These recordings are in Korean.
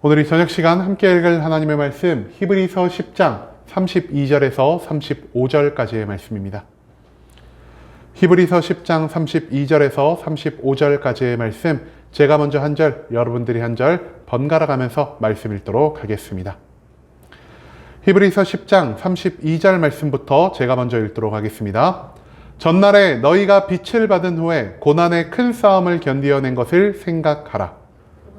오늘 이 저녁 시간 함께 읽을 하나님의 말씀 히브리서 10장 32절에서 35절까지의 말씀입니다. 히브리서 10장 32절에서 35절까지의 말씀, 제가 먼저 한 절, 여러분들이 한 절 번갈아 가면서 말씀 읽도록 하겠습니다. 히브리서 10장 32절 말씀부터 제가 먼저 읽도록 하겠습니다. 전날에 너희가 빛을 받은 후에 고난의 큰 싸움을 견디어낸 것을 생각하라.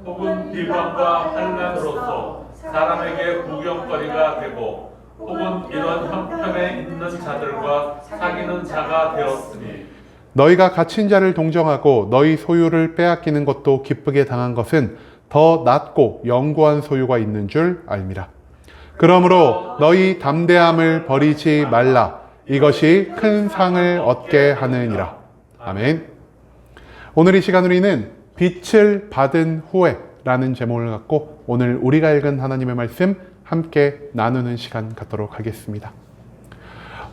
혹은 비방과 환난으로서 사람에게 구경거리가 되고 혹은 이런 형편에 있는 자들과 사귀는 자가 되었으니 너희가 갇힌 자를 동정하고 너희 소유를 빼앗기는 것도 기쁘게 당한 것은 더 낫고 영구한 소유가 있는 줄 알미라. 그러므로 너희 담대함을 버리지 말라. 이것이 큰 상을 얻게 하느니라. 아멘. 오늘 이 시간 우리는 빛을 받은 후에 라는 제목을 갖고 오늘 우리가 읽은 하나님의 말씀 함께 나누는 시간 갖도록 하겠습니다.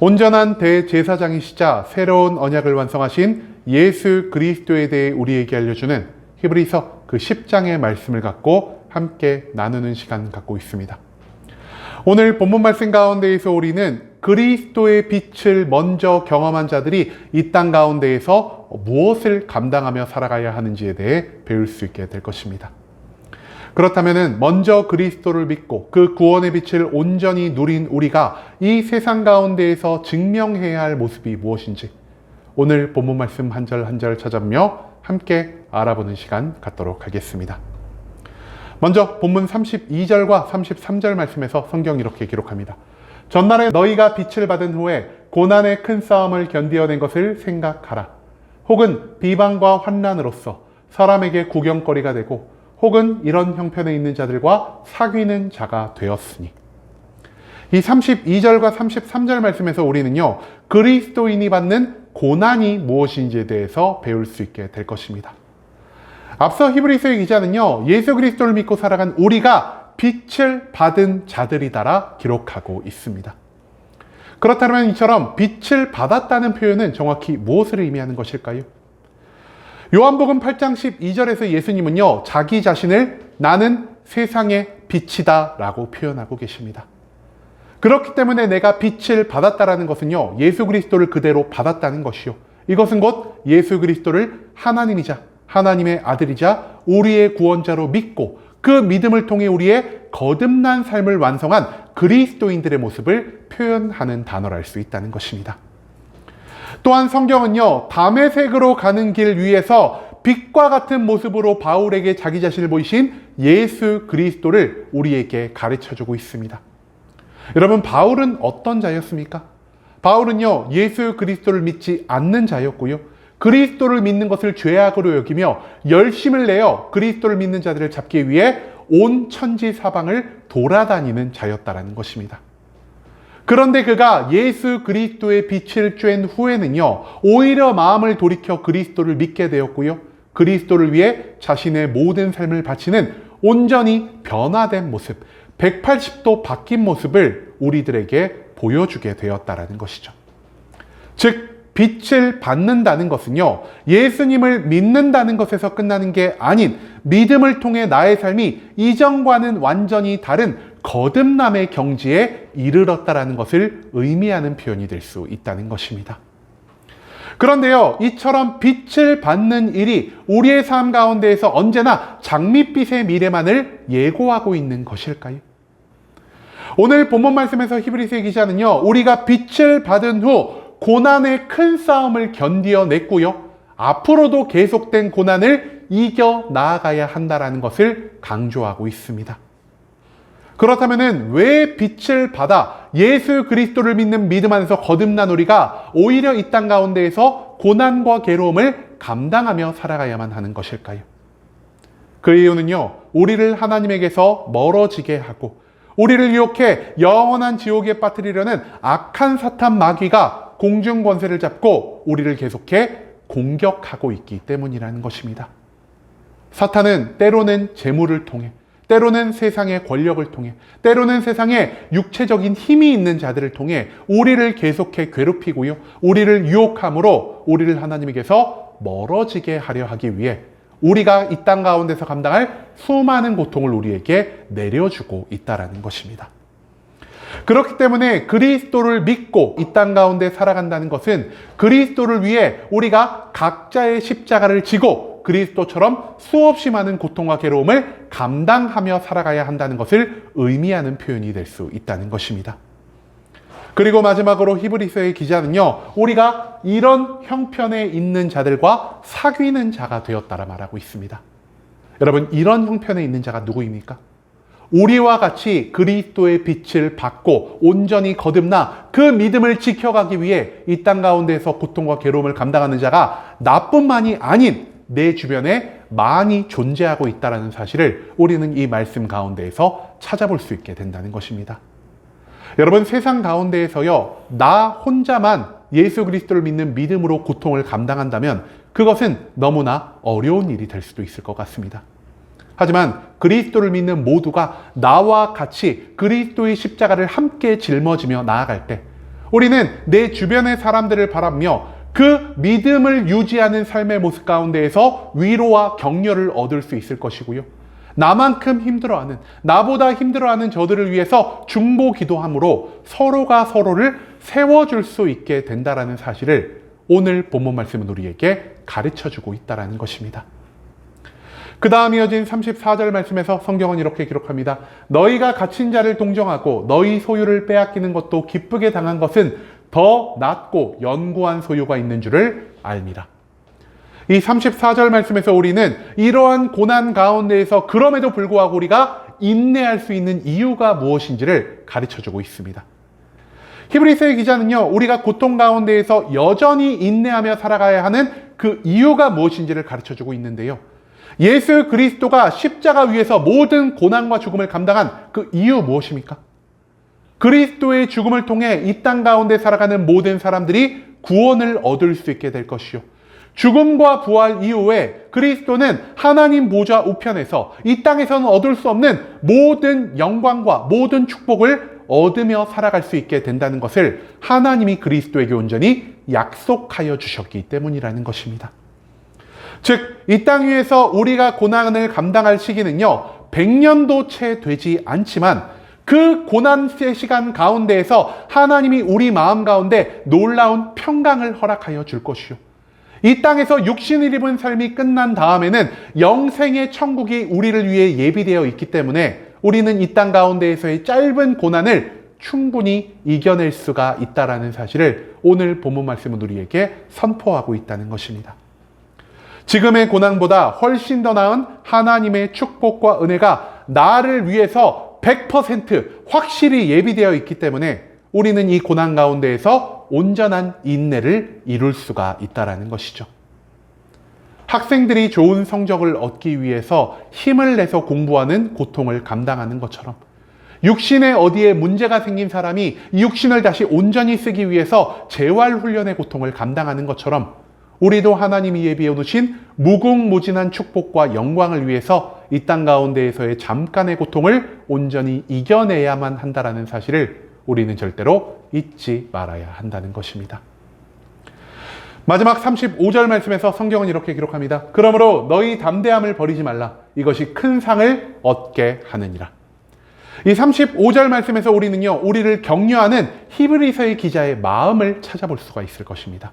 온전한 대제사장이시자 새로운 언약을 완성하신 예수 그리스도에 대해 우리에게 알려주는 히브리서 그 10장의 말씀을 갖고 함께 나누는 시간 갖고 있습니다. 오늘 본문 말씀 가운데에서 우리는 그리스도의 빛을 먼저 경험한 자들이 이 땅 가운데에서 무엇을 감당하며 살아가야 하는지에 대해 배울 수 있게 될 것입니다. 그렇다면 먼저 그리스도를 믿고 그 구원의 빛을 온전히 누린 우리가 이 세상 가운데에서 증명해야 할 모습이 무엇인지 오늘 본문 말씀 한 절 한 절 찾아보며 함께 알아보는 시간 갖도록 하겠습니다. 먼저 본문 32절과 33절 말씀에서 성경이 이렇게 기록합니다. 전날에 너희가 빛을 받은 후에 고난의 큰 싸움을 견디어낸 것을 생각하라. 혹은 비방과 환난으로서 사람에게 구경거리가 되고 혹은 이런 형편에 있는 자들과 사귀는 자가 되었으니. 이 32절과 33절 말씀에서 우리는요, 그리스도인이 받는 고난이 무엇인지에 대해서 배울 수 있게 될 것입니다. 앞서 히브리서의 기자는요, 예수 그리스도를 믿고 살아간 우리가 빛을 받은 자들이다라 기록하고 있습니다. 그렇다면 이처럼 빛을 받았다는 표현은 정확히 무엇을 의미하는 것일까요? 요한복음 8장 12절에서 예수님은요, 자기 자신을 나는 세상의 빛이다 라고 표현하고 계십니다. 그렇기 때문에 내가 빛을 받았다라는 것은요, 예수 그리스도를 그대로 받았다는 것이요. 이것은 곧 예수 그리스도를 하나님이자 하나님의 아들이자 우리의 구원자로 믿고 그 믿음을 통해 우리의 거듭난 삶을 완성한 그리스도인들의 모습을 표현하는 단어를 알 수 있다는 것입니다. 또한 성경은요, 다메섹으로 가는 길 위에서 빛과 같은 모습으로 바울에게 자기 자신을 보이신 예수 그리스도를 우리에게 가르쳐주고 있습니다. 여러분, 바울은 어떤 자였습니까? 바울은요, 예수 그리스도를 믿지 않는 자였고요, 그리스도를 믿는 것을 죄악으로 여기며 열심을 내어 그리스도를 믿는 자들을 잡기 위해 온 천지 사방을 돌아다니는 자였다라는 것입니다. 그런데 그가 예수 그리스도의 빛을 쬐은 후에는요, 오히려 마음을 돌이켜 그리스도를 믿게 되었고요, 그리스도를 위해 자신의 모든 삶을 바치는 온전히 변화된 모습, 180도 바뀐 모습을 우리들에게 보여주게 되었다라는 것이죠. 즉, 빛을 받는다는 것은요, 예수님을 믿는다는 것에서 끝나는 게 아닌 믿음을 통해 나의 삶이 이전과는 완전히 다른 거듭남의 경지에 이르렀다라는 것을 의미하는 표현이 될 수 있다는 것입니다. 그런데요, 이처럼 빛을 받는 일이 우리의 삶 가운데에서 언제나 장밋빛의 미래만을 예고하고 있는 것일까요? 오늘 본문 말씀에서 히브리서의 기자는요, 우리가 빛을 받은 후 고난의 큰 싸움을 견디어냈고요, 앞으로도 계속된 고난을 이겨 나아가야 한다는 것을 강조하고 있습니다. 그렇다면 왜 빛을 받아 예수 그리스도를 믿는 믿음 안에서 거듭난 우리가 오히려 이 땅 가운데에서 고난과 괴로움을 감당하며 살아가야만 하는 것일까요? 그 이유는요, 우리를 하나님에게서 멀어지게 하고 우리를 유혹해 영원한 지옥에 빠뜨리려는 악한 사탄 마귀가 공중 권세를 잡고 우리를 계속해 공격하고 있기 때문이라는 것입니다. 사탄은 때로는 재물을 통해, 때로는 세상의 권력을 통해, 때로는 세상의 육체적인 힘이 있는 자들을 통해 우리를 계속해 괴롭히고요, 우리를 유혹함으로 우리를 하나님에게서 멀어지게 하려 하기 위해 우리가 이 땅 가운데서 감당할 수많은 고통을 우리에게 내려주고 있다라는 것입니다. 그렇기 때문에 그리스도를 믿고 이 땅 가운데 살아간다는 것은 그리스도를 위해 우리가 각자의 십자가를 지고 그리스도처럼 수없이 많은 고통과 괴로움을 감당하며 살아가야 한다는 것을 의미하는 표현이 될 수 있다는 것입니다. 그리고 마지막으로 히브리서의 기자는요, 우리가 이런 형편에 있는 자들과 사귀는 자가 되었다라 말하고 있습니다. 여러분, 이런 형편에 있는 자가 누구입니까? 우리와 같이 그리스도의 빛을 받고 온전히 거듭나 그 믿음을 지켜가기 위해 이 땅 가운데서 고통과 괴로움을 감당하는 자가 나뿐만이 아닌 내 주변에 많이 존재하고 있다는 사실을 우리는 이 말씀 가운데에서 찾아볼 수 있게 된다는 것입니다. 여러분, 세상 가운데에서요, 나 혼자만 예수 그리스도를 믿는 믿음으로 고통을 감당한다면 그것은 너무나 어려운 일이 될 수도 있을 것 같습니다. 하지만 그리스도를 믿는 모두가 나와 같이 그리스도의 십자가를 함께 짊어지며 나아갈 때 우리는 내 주변의 사람들을 바라보며 그 믿음을 유지하는 삶의 모습 가운데에서 위로와 격려를 얻을 수 있을 것이고요. 나만큼 힘들어하는, 나보다 힘들어하는 저들을 위해서 중보 기도함으로 서로가 서로를 세워줄 수 있게 된다는 사실을 오늘 본문 말씀은 우리에게 가르쳐주고 있다는 것입니다. 그 다음 이어진 34절 말씀에서 성경은 이렇게 기록합니다. 너희가 갇힌 자를 동정하고 너희 소유를 빼앗기는 것도 기쁘게 당한 것은 더 낫고 연고한 소유가 있는 줄을 알미라. 이 34절 말씀에서 우리는 이러한 고난 가운데에서 그럼에도 불구하고 우리가 인내할 수 있는 이유가 무엇인지를 가르쳐주고 있습니다. 히브리서의 기자는요, 우리가 고통 가운데에서 여전히 인내하며 살아가야 하는 그 이유가 무엇인지를 가르쳐주고 있는데요. 예수 그리스도가 십자가 위에서 모든 고난과 죽음을 감당한 그 이유 무엇입니까? 그리스도의 죽음을 통해 이 땅 가운데 살아가는 모든 사람들이 구원을 얻을 수 있게 될 것이요. 죽음과 부활 이후에 그리스도는 하나님 보좌 우편에서 이 땅에서는 얻을 수 없는 모든 영광과 모든 축복을 얻으며 살아갈 수 있게 된다는 것을 하나님이 그리스도에게 온전히 약속하여 주셨기 때문이라는 것입니다. 즉, 이 땅 위에서 우리가 고난을 감당할 시기는요, 100년도 채 되지 않지만 그 고난의 시간 가운데에서 하나님이 우리 마음 가운데 놀라운 평강을 허락하여 줄 것이요. 이 땅에서 육신을 입은 삶이 끝난 다음에는 영생의 천국이 우리를 위해 예비되어 있기 때문에 우리는 이 땅 가운데에서의 짧은 고난을 충분히 이겨낼 수가 있다는 사실을 오늘 본문 말씀은 우리에게 선포하고 있다는 것입니다. 지금의 고난보다 훨씬 더 나은 하나님의 축복과 은혜가 나를 위해서 100% 확실히 예비되어 있기 때문에 우리는 이 고난 가운데에서 온전한 인내를 이룰 수가 있다는 것이죠. 학생들이 좋은 성적을 얻기 위해서 힘을 내서 공부하는 고통을 감당하는 것처럼 육신에 어디에 문제가 생긴 사람이 육신을 다시 온전히 쓰기 위해서 재활훈련의 고통을 감당하는 것처럼 우리도 하나님이 예비해 놓으신 무궁무진한 축복과 영광을 위해서 이 땅 가운데에서의 잠깐의 고통을 온전히 이겨내야만 한다는 사실을 우리는 절대로 잊지 말아야 한다는 것입니다. 마지막 35절 말씀에서 성경은 이렇게 기록합니다. 그러므로 너희 담대함을 버리지 말라. 이것이 큰 상을 얻게 하느니라. 이 35절 말씀에서 우리는요, 우리를 격려하는 히브리서의 기자의 마음을 찾아볼 수가 있을 것입니다.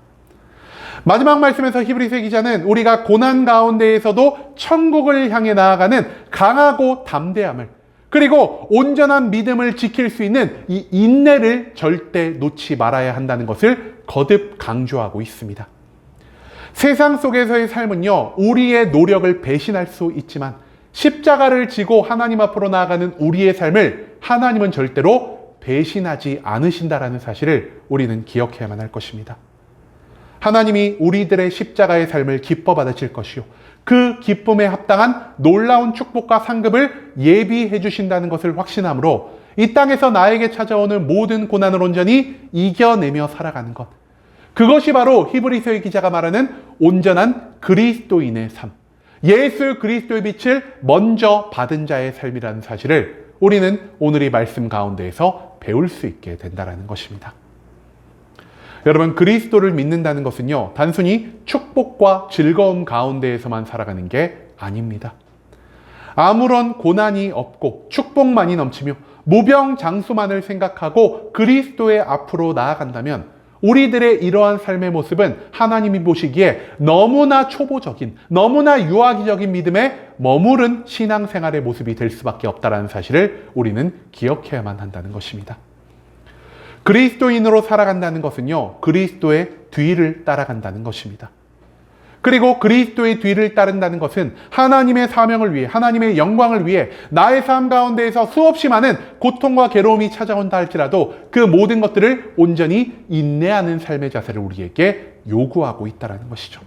마지막 말씀에서 히브리서 기자는 우리가 고난 가운데에서도 천국을 향해 나아가는 강하고 담대함을, 그리고 온전한 믿음을 지킬 수 있는 이 인내를 절대 놓지 말아야 한다는 것을 거듭 강조하고 있습니다. 세상 속에서의 삶은요, 우리의 노력을 배신할 수 있지만 십자가를 지고 하나님 앞으로 나아가는 우리의 삶을 하나님은 절대로 배신하지 않으신다는 사실을 우리는 기억해야만 할 것입니다. 하나님이 우리들의 십자가의 삶을 기뻐 받으실 것이요, 그 기쁨에 합당한 놀라운 축복과 상급을 예비해 주신다는 것을 확신함으로 이 땅에서 나에게 찾아오는 모든 고난을 온전히 이겨내며 살아가는 것, 그것이 바로 히브리서의 기자가 말하는 온전한 그리스도인의 삶, 예수 그리스도의 빛을 먼저 받은 자의 삶이라는 사실을 우리는 오늘 이 말씀 가운데에서 배울 수 있게 된다는 것입니다. 여러분, 그리스도를 믿는다는 것은요, 단순히 축복과 즐거움 가운데에서만 살아가는 게 아닙니다. 아무런 고난이 없고 축복만이 넘치며 무병장수만을 생각하고 그리스도의 앞으로 나아간다면 우리들의 이러한 삶의 모습은 하나님이 보시기에 너무나 초보적인, 너무나 유아기적인 믿음에 머무른 신앙생활의 모습이 될 수밖에 없다는 사실을 우리는 기억해야만 한다는 것입니다. 그리스도인으로 살아간다는 것은요, 그리스도의 뒤를 따라간다는 것입니다. 그리고 그리스도의 뒤를 따른다는 것은 하나님의 사명을 위해, 하나님의 영광을 위해 나의 삶 가운데에서 수없이 많은 고통과 괴로움이 찾아온다 할지라도 그 모든 것들을 온전히 인내하는 삶의 자세를 우리에게 요구하고 있다는 것이죠.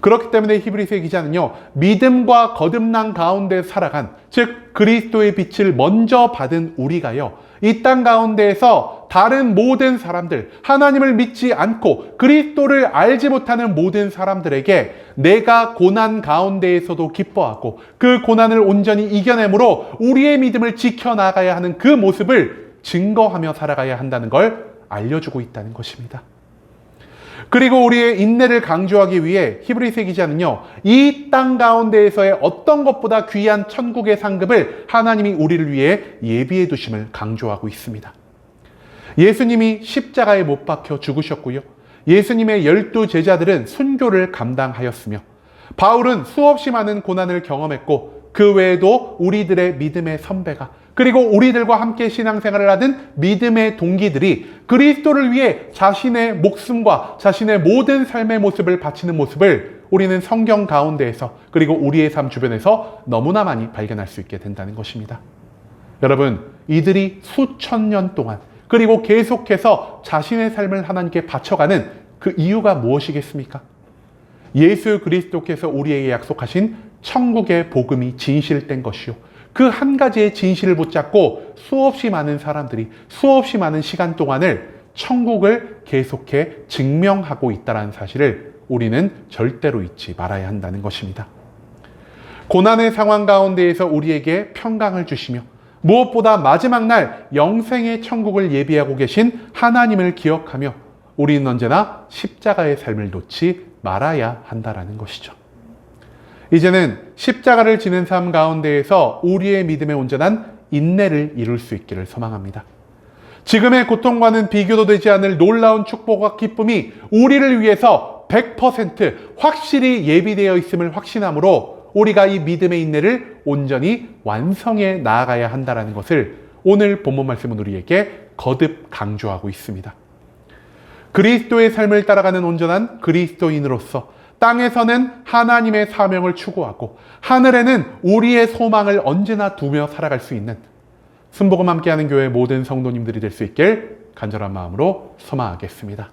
그렇기 때문에 히브리서의 기자는요, 믿음과 거듭남 가운데 살아간, 즉 그리스도의 빛을 먼저 받은 우리가요, 이 땅 가운데에서 다른 모든 사람들, 하나님을 믿지 않고 그리스도를 알지 못하는 모든 사람들에게 내가 고난 가운데에서도 기뻐하고 그 고난을 온전히 이겨내므로 우리의 믿음을 지켜나가야 하는 그 모습을 증거하며 살아가야 한다는 걸 알려주고 있다는 것입니다. 그리고 우리의 인내를 강조하기 위해 히브리서 기자는요, 이 땅 가운데에서의 어떤 것보다 귀한 천국의 상급을 하나님이 우리를 위해 예비해 두심을 강조하고 있습니다. 예수님이 십자가에 못 박혀 죽으셨고요, 예수님의 12 제자들은 순교를 감당하였으며 바울은 수없이 많은 고난을 경험했고 그 외에도 우리들의 믿음의 선배가, 그리고 우리들과 함께 신앙생활을 하던 믿음의 동기들이 그리스도를 위해 자신의 목숨과 자신의 모든 삶의 모습을 바치는 모습을 우리는 성경 가운데에서, 그리고 우리의 삶 주변에서 너무나 많이 발견할 수 있게 된다는 것입니다. 여러분, 이들이 수천 년 동안, 그리고 계속해서 자신의 삶을 하나님께 바쳐가는 그 이유가 무엇이겠습니까? 예수 그리스도께서 우리에게 약속하신 천국의 복음이 진실된 것이요, 그 한 가지의 진실을 붙잡고 수없이 많은 사람들이 수없이 많은 시간 동안을 천국을 계속해 증명하고 있다는 사실을 우리는 절대로 잊지 말아야 한다는 것입니다. 고난의 상황 가운데에서 우리에게 평강을 주시며 무엇보다 마지막 날 영생의 천국을 예비하고 계신 하나님을 기억하며 우리는 언제나 십자가의 삶을 놓지 말아야 한다는 것이죠. 이제는 십자가를 지는 삶 가운데에서 우리의 믿음의 온전한 인내를 이룰 수 있기를 소망합니다. 지금의 고통과는 비교도 되지 않을 놀라운 축복과 기쁨이 우리를 위해서 100% 확실히 예비되어 있음을 확신함으로 우리가 이 믿음의 인내를 온전히 완성해 나아가야 한다는 것을 오늘 본문 말씀은 우리에게 거듭 강조하고 있습니다. 그리스도의 삶을 따라가는 온전한 그리스도인으로서 땅에서는 하나님의 사명을 추구하고 하늘에는 우리의 소망을 언제나 두며 살아갈 수 있는 순복음 함께하는 교회 모든 성도님들이 될 수 있길 간절한 마음으로 소망하겠습니다.